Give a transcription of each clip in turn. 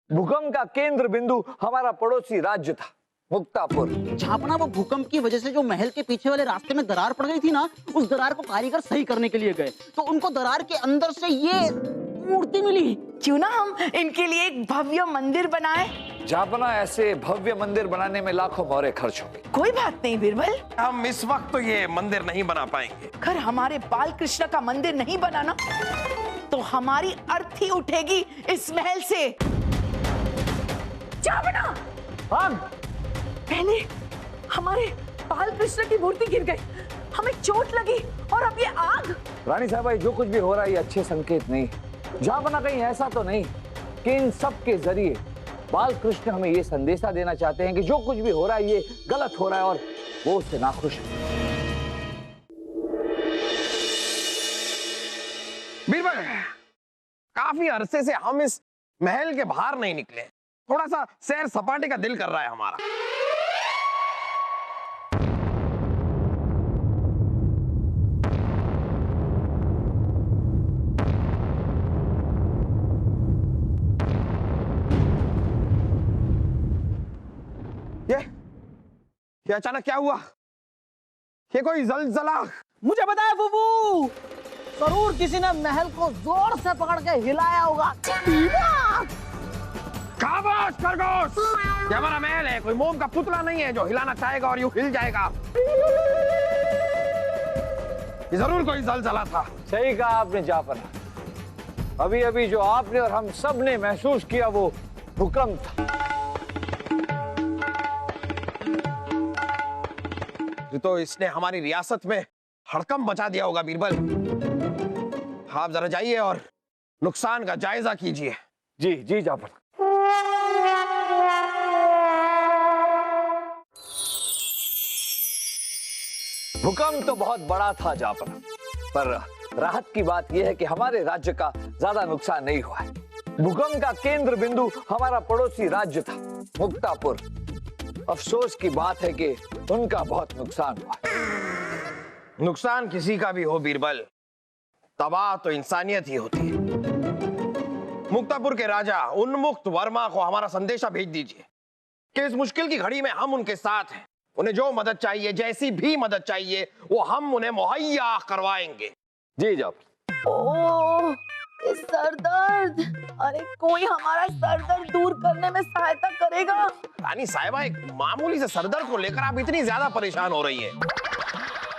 भूकंप का केंद्र बिंदु हमारा पड़ोसी राज्य था, मुक्तापुर। झापना, वो भूकंप की वजह से जो महल के पीछे वाले रास्ते में दरार पड़ गई थी ना, उस दरार को कारीगर सही करने के लिए गए तो उनको दरार के अंदर से ये मूर्ति मिली। क्यों ना हम इनके लिए एक भव्य मंदिर बनाएं? झापना, ऐसे भव्य मंदिर बनाने में लाखों मोहरे खर्च हो गई। कोई बात नहीं बीरबल, हम इस वक्त तो ये मंदिर नहीं बना पाएंगे। अगर हमारे बाल कृष्ण का मंदिर नहीं बनाना तो हमारी अर्थी उठेगी इस महल से। झापना, पहले हमारे बाल कृष्ण की मूर्ति गिर गई, हमें चोट लगी और अब ये आग। रानी साहब, जो कुछ भी हो रहा है ये अच्छे संकेत नहीं। झापना, कहीं ऐसा तो नहीं कि इन सब के जरिए बाल कृष्ण हमें ये संदेशा देना चाहते हैं कि जो कुछ भी हो रहा है ये गलत हो रहा है और वो उससे नाखुश है। बीरबल, काफी अरसे से हम इस महल के बाहर नहीं निकले, थोड़ा सा सैर सपाटे का दिल कर रहा है हमारा। ये अचानक क्या हुआ? ये कोई जलजला? मुझे बताया फूफू, जरूर किसी ने महल को जोर से पकड़ के हिलाया होगा। खामोश खरगोश! ये हमारा महल है, कोई मोम का पुतला नहीं है जो हिलाना चाहेगा और यूं हिल जाएगा। ये जरूर कोई जलजला था। सही कहा आपने झापना, अभी अभी जो आपने और हम सब ने महसूस किया वो भूकंप था। तो इसने हमारी रियासत में हड़कंप मचा दिया होगा। बीरबल, आप जरा जाइए और नुकसान का जायजा कीजिए। जी जी झापना। भूकंप तो बहुत बड़ा था झापना, पर राहत की बात यह है कि हमारे राज्य का ज्यादा नुकसान नहीं हुआ है। भूकंप का केंद्र बिंदु हमारा पड़ोसी राज्य था, मुक्तापुर। अफसोस की बात है कि उनका बहुत नुकसान हुआ। नुकसान किसी का भी हो बीरबल, तबाह तो इंसानियत ही होती है। मुक्तापुर के राजा उन्मुक्त वर्मा को हमारा संदेशा भेज दीजिए कि इस मुश्किल की घड़ी में हम उनके साथ हैं। उन्हें जो मदद चाहिए, जैसी भी मदद चाहिए, वो हम उन्हें मुहैया करवाएंगे। जी झापना। ओह, ये सर दर्द, अरे कोई हमारा सर दर्द दूर करने में सहायता करेगा? रानी साहिबा, एक मामूली से सरदर्द को लेकर आप इतनी ज्यादा परेशान हो रही हैं।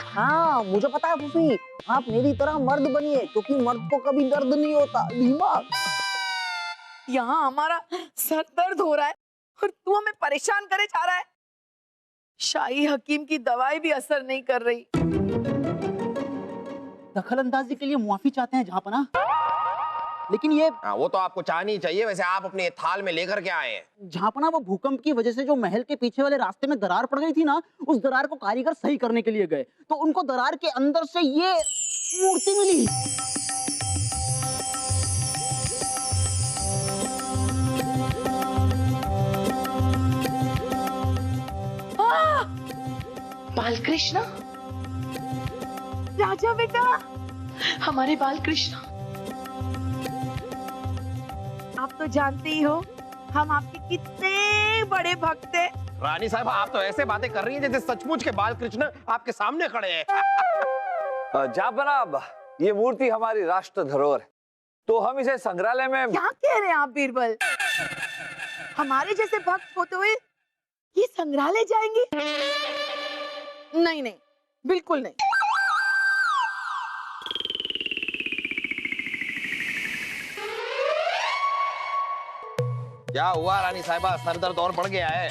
हाँ, मुझे पता है फूफी, आप मेरी तरह मर्द बनिए, क्योंकि मर्द को कभी दर्द नहीं होता। दिमाग, यहाँ हमारा सर दर्द हो रहा है और तू हमें परेशान करे जा रहा है। शाही हकीम की दवाई भी असर नहीं कर रही। दखल अंदाजी के लिए मुआफी चाहते हैं झापना, लेकिन ये वो तो आपको चाहनी ही चाहिए। वैसे आप अपने थाल में लेकर के आए हैं? झापना, वो भूकंप की वजह से जो महल के पीछे वाले रास्ते में दरार पड़ गई थी ना, उस दरार को कारीगर सही करने के लिए गए तो उनको दरार के अंदर से ये मूर्ति मिली। बालकृष्ण, राजा बेटा, हमारे बालकृष्ण। आप तो जानते ही हो हम आपके कितने बड़े भक्त हैं। रानी साहब, आप तो ऐसे बातें कर रही हैं जैसे सचमुच के बालकृष्ण आपके सामने खड़े हैं। झापना, ये मूर्ति हमारी राष्ट्र धरोहर है, तो हम इसे संग्रहालय में। क्या कह रहे हैं आप बीरबल? हमारे जैसे भक्त होते हुए ये संग्रहालय जाएंगे? नहीं नहीं, बिल्कुल नहीं। क्या हुआ रानी साहिबा, सर दर्द और बढ़ गया है?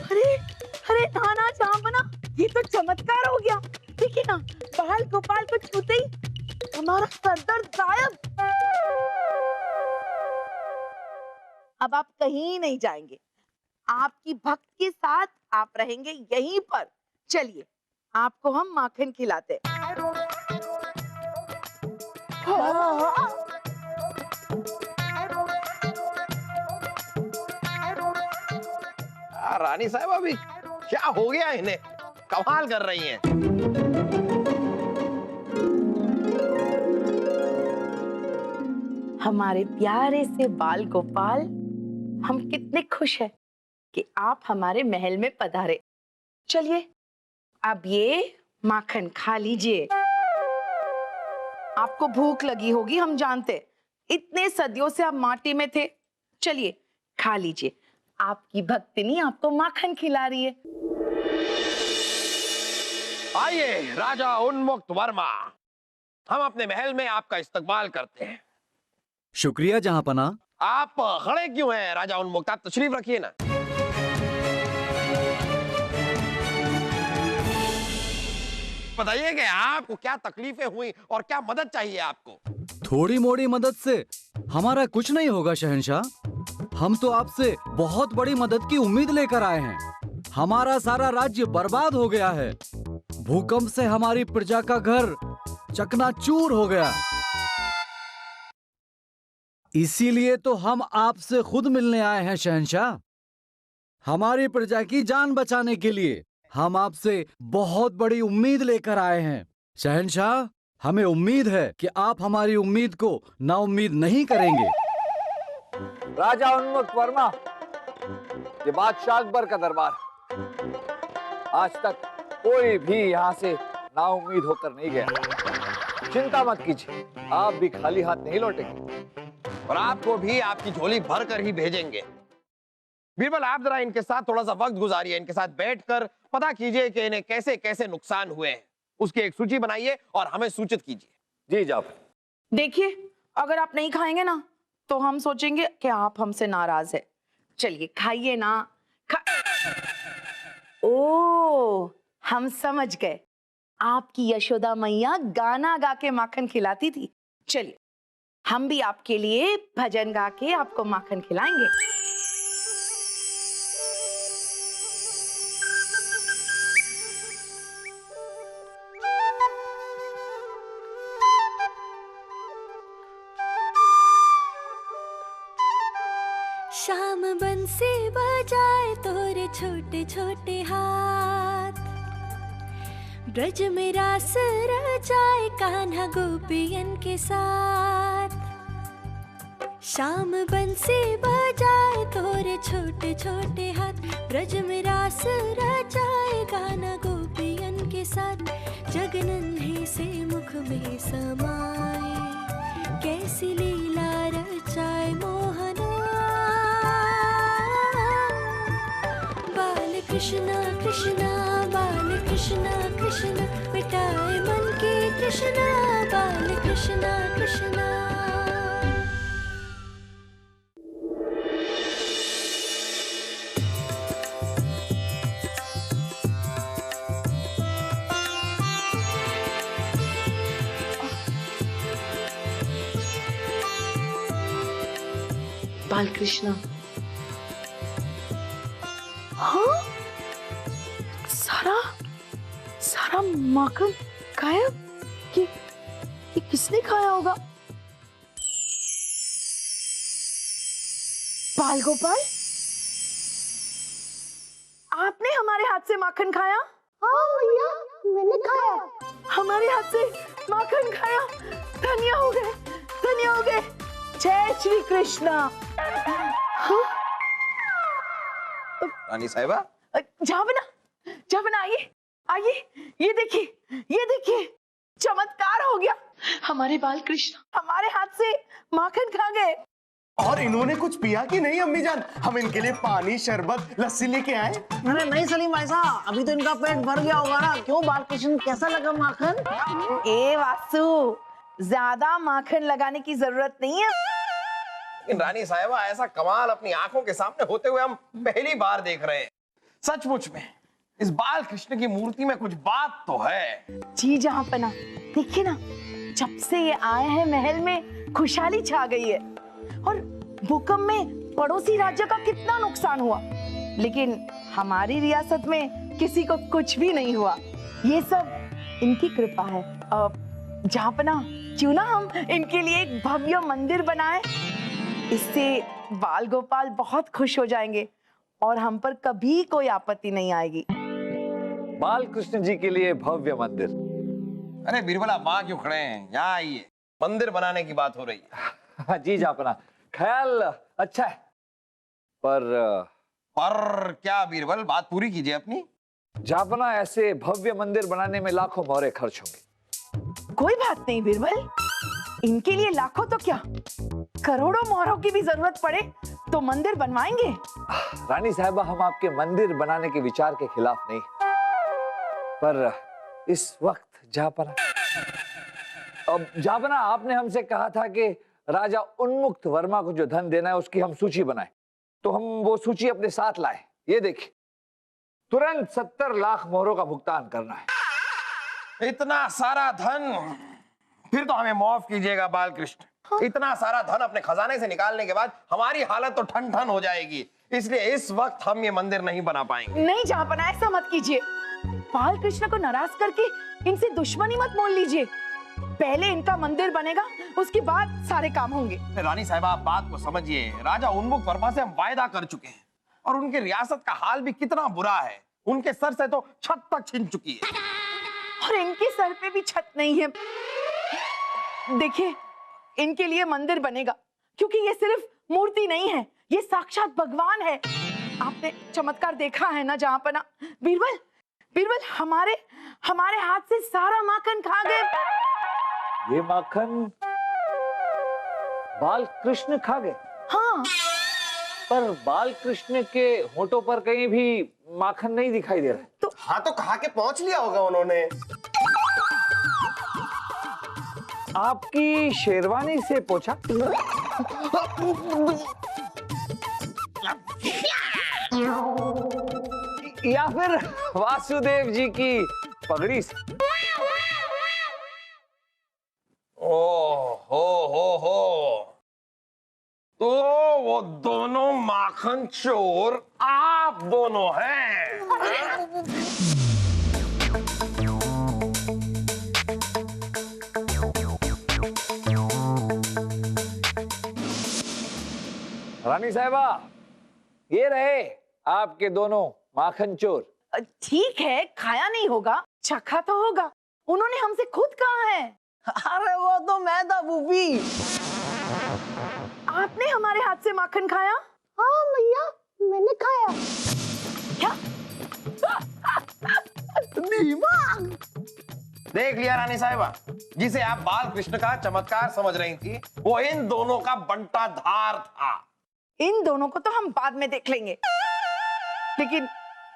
अरे अरे नाना झापना, ये तो चमत्कार हो गया। देखिए ना, बाल गोपाल को छूते ही हमारा सर दर्द गायब। अब आप कहीं नहीं जाएंगे, आपकी भक्त के साथ आप रहेंगे यहीं पर। चलिए, आपको हम माखन खिलाते हैं। रानी साहब, अभी क्या हो गया इन्हें? कमाल कर रही हैं। हमारे प्यारे से बाल गोपाल, हम कितने खुश हैं कि आप हमारे महल में पधारे। चलिए अब ये माखन खा लीजिए। आपको भूख लगी होगी, हम जानते, इतने सदियों से आप माटी में थे। चलिए खा लीजिए, आपकी भक्तिनी आपको माखन खिला रही है। आइए राजा उन्मुक्त वर्मा, हम अपने महल में आपका इस्तकबाल करते हैं। शुक्रिया जहांपना। आप खड़े क्यों हैं राजा उन्मुक्त, आप तशरीफ रखिए ना। बताइए कि आपको क्या तकलीफें हुई और क्या मदद चाहिए आपको। थोड़ी मोड़ी मदद से हमारा कुछ नहीं होगा शहंशाह। हम तो आपसे बहुत बड़ी मदद की उम्मीद लेकर आए हैं। हमारा सारा राज्य बर्बाद हो गया है। भूकंप से हमारी प्रजा का घर चकनाचूर हो गया। इसीलिए तो हम आपसे खुद मिलने आए हैं शहंशाह। हमारी प्रजा की जान बचाने के लिए हम आपसे बहुत बड़ी उम्मीद लेकर आए हैं शहंशाह। हमें उम्मीद है कि आप हमारी उम्मीद को नाउम्मीद नहीं करेंगे। राजा उन्मुक्त वर्मा, ये बादशाह अकबर का दरबार है। आज तक कोई भी यहाँ से नाउम्मीद होकर नहीं गया। चिंता मत कीजिए, आप भी खाली हाथ नहीं लौटेंगे और आपको भी आपकी झोली भर कर ही भेजेंगे। बीरबल, आप जरा इनके साथ थोड़ा सा वक्त गुजारिए, इनके साथ बैठकर पता कीजिए कि इन्हें कैसे कैसे नुकसान हुए हैं। उसकी एक सूची बनाइए और हमें सूचित कीजिए। जी जाफर। देखिए, अगर आप नहीं खाएंगे ना तो हम सोचेंगे कि आप हमसे नाराज है। चलिए खाइए ना। ओ, हम समझ गए, आपकी यशोदा मैया गाना गा के माखन खिलाती थी। चलिए हम भी आपके लिए भजन गा के आपको माखन खिलाएंगे। शाम बंसी बजाए तोरे छोटे छोटे हाथ, ब्रज में रास रचाए कान्हा गोपियन के साथ। शाम बंसी बजाए तोरे छोटे छोटे हाथ, ब्रज में रास रचाए कान्हा गोपियन के साथ। जगनन्हे से मुख में समाए, कैसी लीला रचाए मोहना। कृष्णा कृष्णा बाल कृष्णा कृष्णा, मिटाए मन के कृष्णा बाल कृष्णा कृष्णा। बाल कृष्णा, हाँ, सारा माखन गायब। ये किसने खाया होगा? बाल गोपाल, आपने हमारे हाथ से माखन खाया? हाँ भैया, मैंने खाया। हमारे हाथ से माखन खाया। धन्य हो गए, धन्य हो गए। जय श्री कृष्णा। हाँ? रानी साहिबा, जावना आइए आइए, ये देखिए चमत्कार हो गया। हमारे बाल कृष्ण हमारे हाथ से माखन खा गए। और इन्होंने कुछ पिया कि नहीं अम्मी जान? हम इनके लिए पानी, शरबत, लस्सी लेके आए। अरे नहीं सलीम भाई साहब, अभी तो इनका पेट भर गया होगा ना। क्यों बालकृष्ण, कैसा लगा माखन? ए वासु, ज्यादा माखन लगाने की जरूरत नहीं है। लेकिन रानी साहिबा, ऐसा कमाल अपनी आंखों के सामने होते हुए हम पहली बार देख रहे हैं। सचमुच में इस बाल कृष्ण की मूर्ति में कुछ बात तो है। जी जहांपना, देखिए ना, जब से ये आए हैं महल में खुशहाली छा गई है। और भूकंप में पड़ोसी राज्य का कितना नुकसान हुआ, लेकिन हमारी रियासत में किसी को कुछ भी नहीं हुआ। ये सब इनकी कृपा है। जहांपना, क्यों ना हम इनके लिए एक भव्य मंदिर बनाएं? इससे बाल गोपाल बहुत खुश हो जाएंगे और हम पर कभी कोई आपत्ति नहीं आएगी। बाल कृष्ण जी के लिए भव्य मंदिर। अरे बीरबल, आप वहां क्यों खड़े हैं? यहाँ आइए, मंदिर बनाने की बात हो रही है। जी जापना, ख्याल अच्छा है, पर क्या बीरबल, बात पूरी कीजिए अपनी। जापना, ऐसे भव्य मंदिर बनाने में लाखों मोहरे खर्च होंगे। कोई बात नहीं बीरबल, इनके लिए लाखों तो क्या, करोड़ों मोहरों की भी जरूरत पड़े तो मंदिर बनवाएंगे। रानी साहबा, हम आपके मंदिर बनाने के विचार के खिलाफ नहीं, पर इस वक्त जापना, अब जापना, आपने हमसे कहा था कि राजा उन्मुक्त वर्मा को जो धन देना है उसकी हम सूची बनाएं, तो हम वो सूची अपने साथ लाए। ये देखिए, तुरंत 70 लाख मोहरों का भुगतान करना है। इतना सारा धन? फिर तो हमें माफ कीजिएगा बालकृष्ण, इतना सारा धन अपने खजाने से निकालने के बाद हमारी हालत तो ठन ठन हो जाएगी, इसलिए इस वक्त हम ये मंदिर नहीं बना पाएंगे। नहीं जहाँपना, ऐसा मत कीजिए, बाल कृष्ण को नाराज करके इनसे दुश्मनी मत मोल लीजिए। पहले इनका मंदिर बनेगा, उसके बाद सारे काम होंगे। रानी साहिबा, आप बात को समझिए, राजा उन्मुक्त वर्मा से हम वायदा कर चुके हैं और उनकी रियासत का हाल भी कितना बुरा है, उनके सर से तो छत तक छिन चुकी है। और इनके सर पे भी छत नहीं है। देखिए, इनके लिए मंदिर बनेगा, क्योंकि ये सिर्फ मूर्ति नहीं है, ये साक्षात भगवान है। आपने चमत्कार देखा है ना जहाँपना। बीरबल, बीरबल, हमारे हाथ से सारा माखन खा गए। ये माखन बाल कृष्ण खा गए? हाँ, पर बाल कृष्ण के होठों पर कहीं भी माखन नहीं दिखाई दे रहा है। हाँ, तो खा के पहुंच लिया होगा उन्होंने। आपकी शेरवानी से पोछा? या फिर वासुदेव जी की पगड़ी से? हो, तो वो दोनों माखन चोर आप दोनों हैं। रानी साहिबा, ये रहे आपके दोनों माखन चोर। ठीक है, खाया नहीं होगा, चखा तो होगा। उन्होंने हमसे खुद कहा है। अरे वो तो मैं था फूफी। आपने हमारे हाथ से माखन खाया? हाँ भैया, मैंने खाया। क्या? देख लिया रानी साहिबा, जिसे आप बाल कृष्ण का चमत्कार समझ रही थी, वो इन दोनों का बंटाधार था। इन दोनों को तो हम बाद में देख लेंगे, लेकिन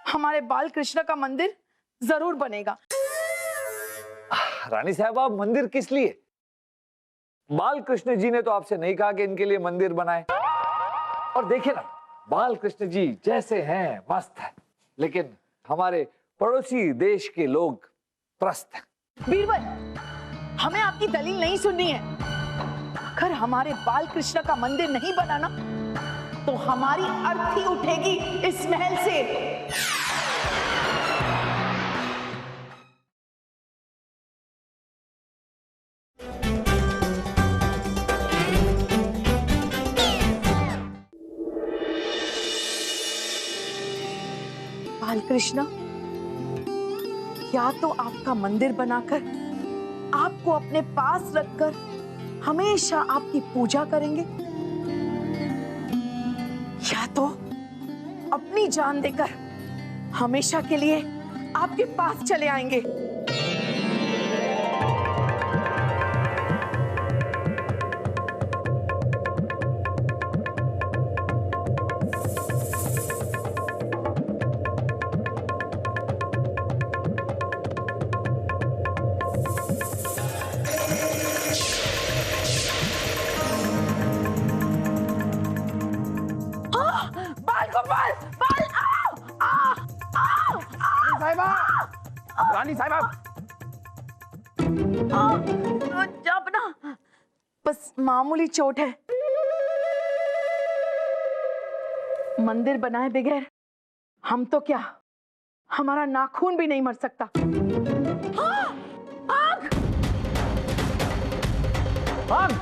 हमारे बाल कृष्ण का मंदिर जरूर बनेगा। रानी साहबा, मंदिर किस लिए? बाल कृष्ण जी ने तो आपसे नहीं कहा कि इनके लिए मंदिर बनाए। और देखिए ना, बाल कृष्ण जी जैसे हैं मस्त है, लेकिन हमारे पड़ोसी देश के लोग त्रस्त हैं। बीरबल, हमें आपकी दलील नहीं सुननी है। अगर हमारे बाल कृष्ण का मंदिर नहीं बनाना, तो हमारी अर्थी उठेगी इस महल से। बाल कृष्ण, या तो आपका मंदिर बनाकर आपको अपने पास रखकर हमेशा आपकी पूजा करेंगे, या तो अपनी जान देकर हमेशा के लिए आपके पास चले आएंगे। रानी साहिबा, अपना बस मामूली चोट है। मंदिर बनाए बगैर हम तो क्या, हमारा नाखून भी नहीं मर सकता। हाँ, आग! आग!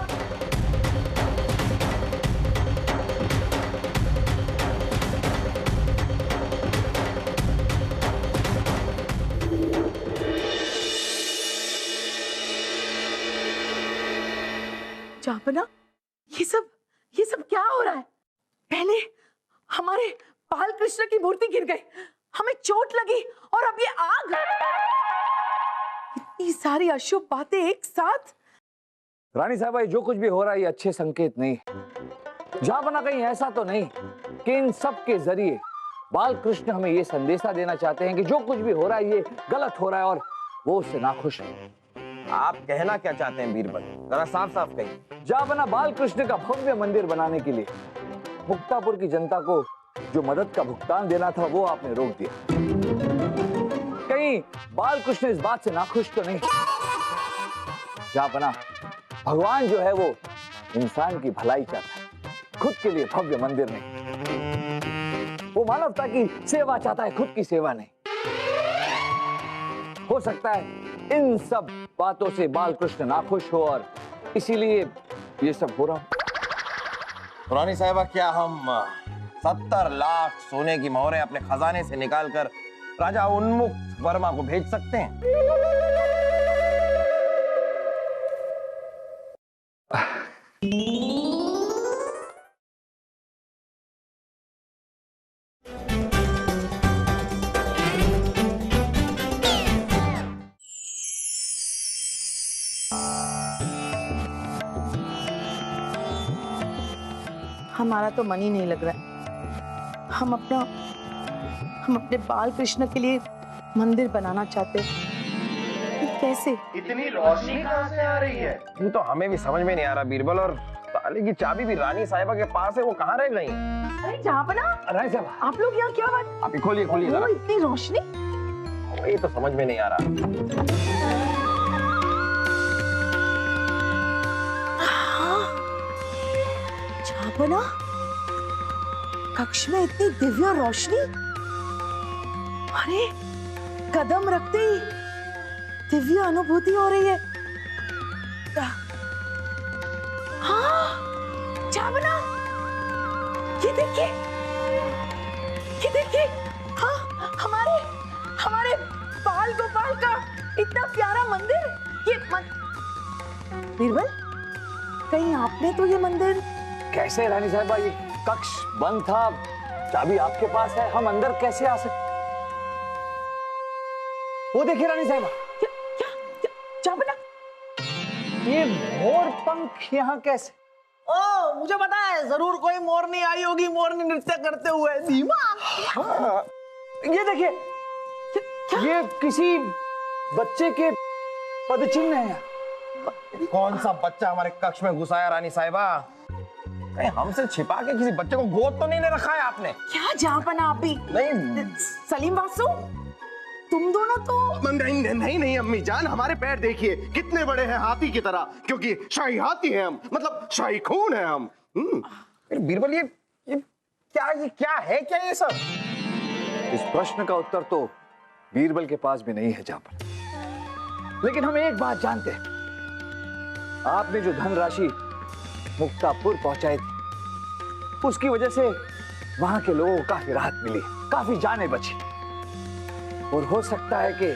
जापना, ये सब क्या हो रहा है? पहले हमारे बाल कृष्ण की मूर्ति गिर गई, हमें चोट लगी, और अब ये आग। इतनी सारी अशुभ बातें एक साथ। रानी साहब, जो कुछ भी हो रहा है ये अच्छे संकेत नहीं है। जहां बना कहीं ऐसा तो नहीं कि इन सब के जरिए बाल कृष्ण हमें ये संदेशा देना चाहते हैं कि जो कुछ भी हो रहा है ये गलत हो रहा है और वो उससे नाखुश है। आप कहना क्या चाहते हैं बीरबल, जरा साफ साफ कहिए। जहां बना बाल कृष्ण का भव्य मंदिर बनाने के लिए मुक्तापुर की जनता को जो मदद का भुगतान देना था वो आपने रोक दिया। कहीं बाल कृष्ण इस बात से नाखुश तो नहीं? जहां बना भगवान जो है वो इंसान की भलाई चाहता है, खुद के लिए भव्य मंदिर नहीं। वो मानवता की सेवा चाहता है, खुद की सेवा नहीं। हो सकता है इन सब बातों से बाल कृष्ण नाखुश हो और इसीलिए ये सब हो रहा। रानी साहिबा, क्या हम 70 लाख सोने की मोहरें अपने खजाने से निकालकर राजा उन्मुक्त वर्मा को भेज सकते हैं? हमारा तो मन ही नहीं लग रहा है। हम अपने बाल कृष्ण के लिए मंदिर बनाना चाहते हैं। ये कैसे? इतनी रोशनी कहाँ से आ रही है? ये तो हमें भी समझ में नहीं आ रहा बीरबल, और ताले की चाबी भी रानी साहिबा के पास है, वो कहाँ रह गई? अरे जहाँपना, रानी साहब, आप लोग यहाँ क्या बात? आप ही खोलिए खोलिए जरा। इतनी रोशनी। ये तो समझ में नहीं आ रहा। जहाँपना, कक्ष में इतनी दिव्य रोशनी। अरे कदम रखते ही दिव्य अनुभूति हो रही है। हाँ, जहाँपना, ये देखिए, हाँ, हमारे बाल गोपाल का इतना प्यारा मंदिर। ये बीरबल, कहीं आपने तो ये मंदिर? कैसे रानी साहबा, ये कक्ष बंद था, चाबी आपके पास है, हम अंदर कैसे आ सकते? वो देखिए रानी साहबा, क्या बना? ये मोर पंख यहाँ कैसे? ओ, मुझे पता है, जरूर कोई मोरनी आई होगी, मोरनी नृत्य करते हुए। धीमा। हाँ, ये देखिए, ये किसी बच्चे के पदचिन्ह है। कौन सा बच्चा हमारे कक्ष में घुसाया रानी साहिबा? कहीं हमसे छिपा के किसी बच्चे को गोद तो नहीं ले रखा है आपने? क्या जहाँपना, आप भी? नहीं। सलीम वासु, तुम दोनों तो नहीं अम्मी जान, हमारे पैर देखिए कितने बड़े हैं, हाथी की तरह, क्योंकि शाही हाथी हैं हम, मतलब शाही खून है हम। बीरबल, ये क्या है क्या ये सब? इस प्रश्न का उत्तर तो बीरबल के पास भी नहीं है जहाँपना। लेकिन हम एक बात जानते हैं, आपने जो धनराशि मुक्तापुर पहुंचाई थी, उसकी वजह से वहां के लोगों को काफी राहत मिली, काफी जानें बची। और हो सकता है कि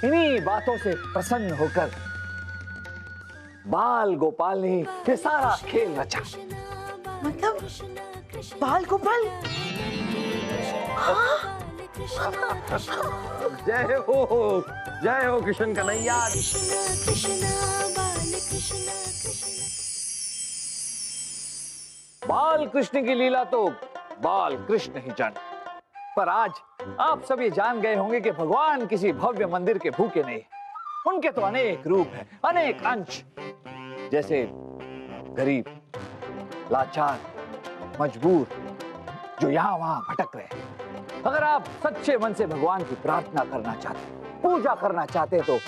इन्हीं बातों से प्रसन्न होकर बाल गोपाल ने ये सारा खेल रचा। मतलब बाल गोपाल? जय हो कृष्ण कन्हैया। बाल कृष्ण की लीला तो बाल कृष्ण ही जाने, पर आज आप सब ये जान गए होंगे कि भगवान किसी भव्य मंदिर के भूखे नहीं। उनके तो अनेक रूप हैं, अनेक अंश, जैसे गरीब, लाचार, मजबूर, जो यहां वहां भटक रहे हैं। अगर आप सच्चे मन से भगवान की प्रार्थना करना चाहते, पूजा करना चाहते, तो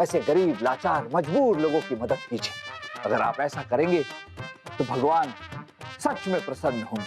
ऐसे गरीब, लाचार, मजबूर लोगों की मदद कीजिए। अगर आप ऐसा करेंगे तो भगवान सच में प्रसन्न होंगे।